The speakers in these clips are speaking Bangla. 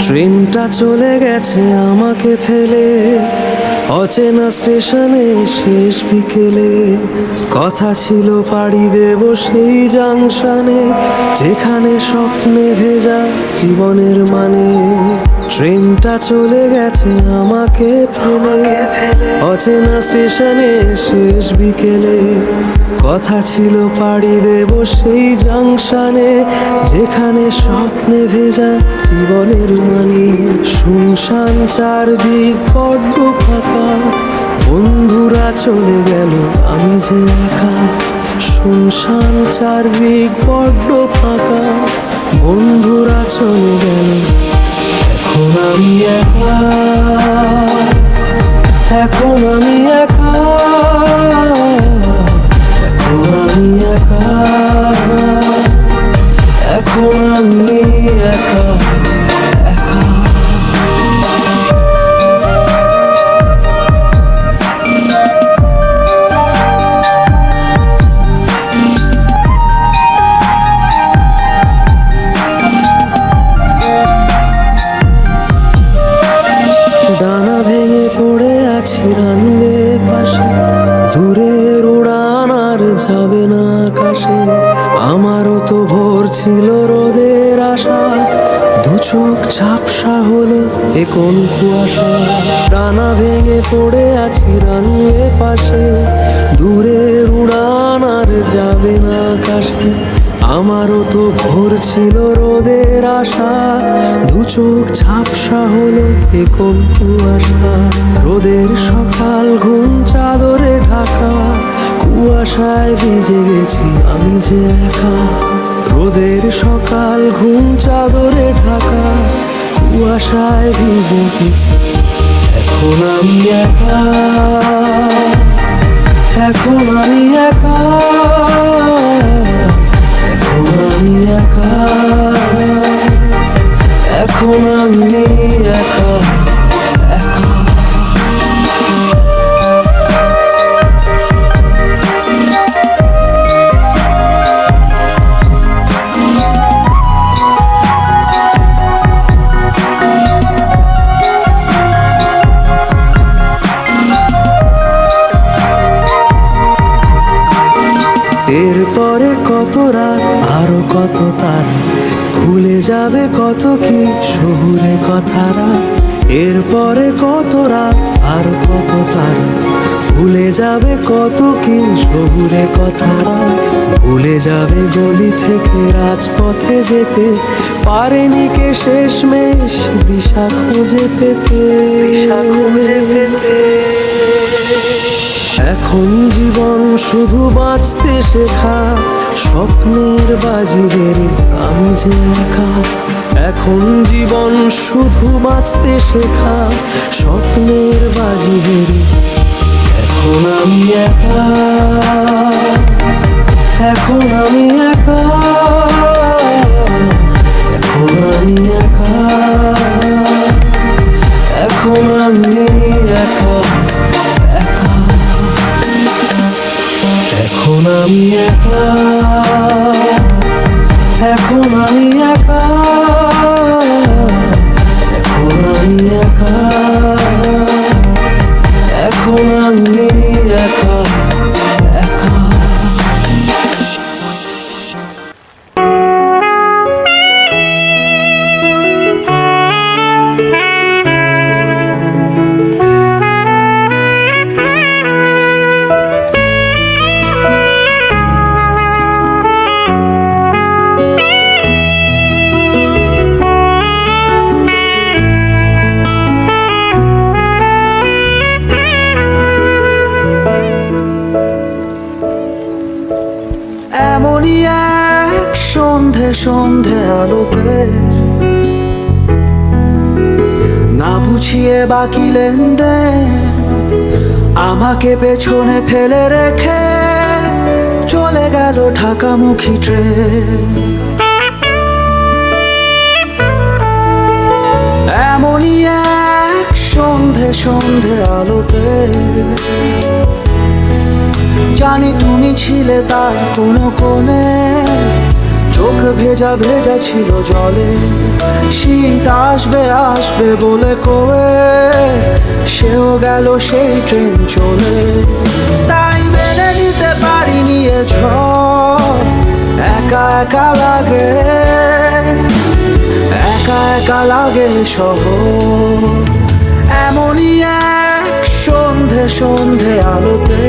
ট্রেনটা চলে গেছে আমাকে ফেলে, অচেনা স্টেশনে শেষ বিকেলে। কথা ছিল পাড়ি দেব সেই জাংশনে, যেখানে স্বপ্নে ভেজা জীবনের মানে। ট্রেনটা চলে গেছে আমাকে ফেলে, অচেনা স্টেশনে শেষ বিকেলে। কথা ছিল পাড়ি দেব সেই জাংশনে, যেখানে স্বপ্নে ভেজা জীবনের মানে। শুনশান চারদিক বড্ড ফাঁকা, বন্ধুরা চলে গেল আমি যে একা। শুনশান চারদিক বড্ড ফাঁকা, বন্ধুরা চলে গেল এখন আমি একা। এখন আমি একা, এখন আমি একা, এখন আমি একা। ডানা ভেঙে পড়ে আছি রানওয়ে পাশে, দূরের উড়ান আর যাবে না আকাশে। আমারও তো ভোর ছিল রোদের আশা, দু চোখ ঝাপসা হলো এ কোন কুয়াশা। ডানা ভেঙে পড়ে আছি রানওয়ে পাশে, দূরের উড়ান আর যাবে না আকাশে। আমারও তো ভোর ছিল রোদের আশা, দু চোখ ঝাপসা হলো এ কোন কুয়াশা। রোদের সকাল ঘুম চাদরে ঢাকা, কুয়াশায় ভিজে গেছি আমি যে একা। রোদের সকাল ঘুম চাদরে ঢাকা, কুয়াশায় ভিজে গেছি এখন আমি একা। এখন আমি একা, এখন আমি একা, এখন আমি একা, একা। এরপরে কত রাত আরো কত তারা, ভুলে যাবে কত কি শহুরে কথারা। এরপরে কত রাত আরো কত তারা, ভুলে যাবে কত কি শহুরে কথারা। ভুলে যাবে গলি থেকে রাজপথে যেতে, পারেনি কে শেষমেশ দিশা খুঁজে পেতে। এখন জীবন শুধু বাঁচতে শেখা, স্বপ্নের বাজিদের আমি যে একা। এখন জীবন শুধু বাঁচতে শেখা, স্বপ্নের বাজিদের এখন আমি একা। এখন আমি একা, এখন আমি একা, এখন আমি একা, একা। এখন আমি একা, এখন আমি একা, এখন আমি একা, এখন আমি একা, একা। এমনই এক সন্ধে সন্ধে আলোতে, না বুঝিয়ে বাকি লেনদেন, আমাকে পেছনে ফেলে রেখে চলে গেল ঢাকামুখী ট্রেন। এমনই এক সন্ধে সন্ধে আলোতে, জানি তুমি ছিলে তার কোনো কোণে, চোখ ভেজা ভেজা ছিল জলে, শীত আর আসবে আসবে বলে কয়ে সেও গেল সেই ট্রেন চলে। তাই মেনে নিতে পারিনি এ ঝড়, একা একা লাগে, একা একা লাগে শহর। এমনই এক সন্ধে সন্ধে আলোতে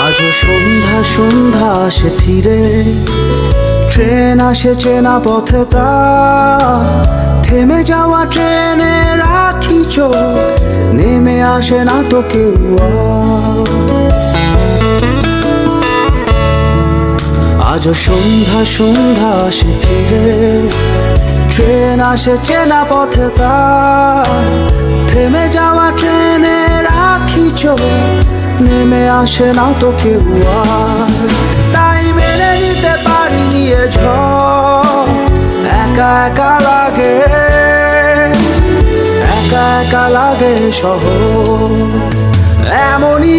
আজও সন্ধ্যা সন্ধ্যা আসে ফিরে, ট্রেন আসে চেনা পথে তা, থেমে যাওয়া ট্রেনে রাখি চোখ, নেমে আসে না তো কেউ আর। আজও সন্ধ্যা সন্ধ্যা আসে ফিরে, ট্রেন আসে চেনা পথে তা, থেমে যাওয়া ট্রেনে রাখি চোখ, নেমে আসে না তো কেউ আর। তাই মেনে নিতে পারিনি এ ঝড়, একা একা লাগে, একা একা লাগে শহর। এমনই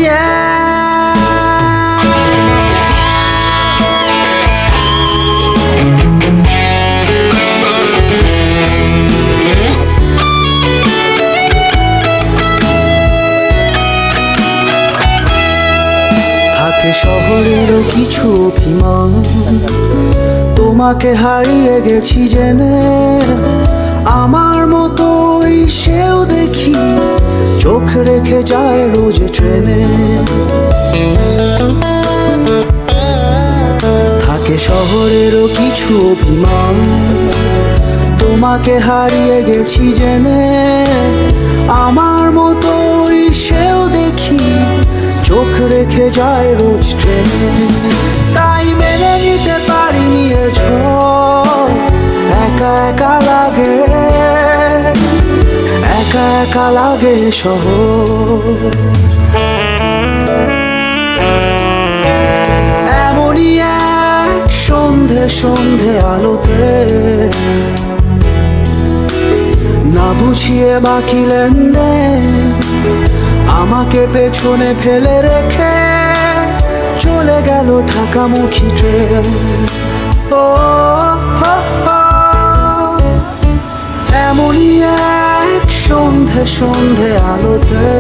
থাকে শহরেরও কিছু অভিমান, তোমাকে হারিয়ে গেছি জেনে। আমার মতোই সেও দেখি চোখ রেখে যায় রোজ ট্রেনে। থাকে শহরেরও কিছু অভিমান, তোমাকে হারিয়ে গেছি জেনে। আমার মতোই সেও দেখি চোখ রেখে যায় রোজ ট্রেনে। তাই মেনে নিতে পারিনি এ ঝড়, একা একা লাগে, একা একা লাগে শহর। এমনই এক সন্ধে সন্ধে আলোতে, না বুঝিয়ে বাকি লেনদেন, আমাকে পেছনে ফেলে রেখে চলে গেল ঢাকামুখী ট্রেন। ও হো হো, এমনই এক সন্ধে সন্ধে আলোতে।